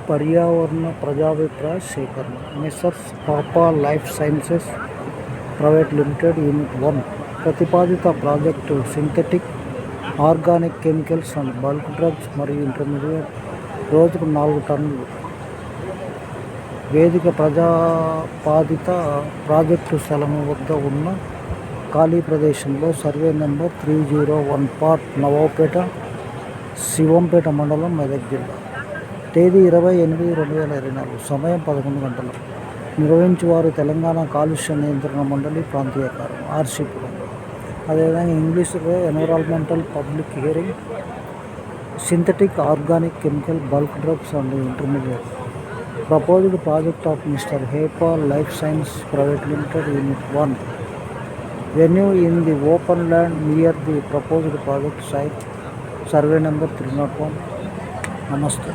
పర్యావరణ ప్రజాభిప్రాయ సేకరణ. మెసర్స్ పాపా life sciences private limited unit 1 ప్రతిపాదిత project synthetic organic chemicals and bulk drugs మరియు ఇంటర్మీడియట్ రోజుకు 4 టన్నులు. వేదిక ప్రజాపాదిత ప్రాజెక్టు స్థలము వద్ద ఉన్న ఖాళీ ప్రదేశంలో survey number 301 part Nawabpet, Shivampet మండలం, మెదక్ జిల్లా. తేదీ 20/8/2024. సమయం 11 గంటలు. నిర్వహించువారు తెలంగాణ కాలుష్య నియంత్రణ మండలి ప్రాంతీయ కార్యం ఆర్సీపురం. అదేవిధంగా ఇంగ్లీష్లో environmental public hearing synthetic organic chemical bulk drugs and intermediate proposed project of mister హేపా life science private limited unit 1 venue in the open land near the proposed project site survey number 301. నమస్తే.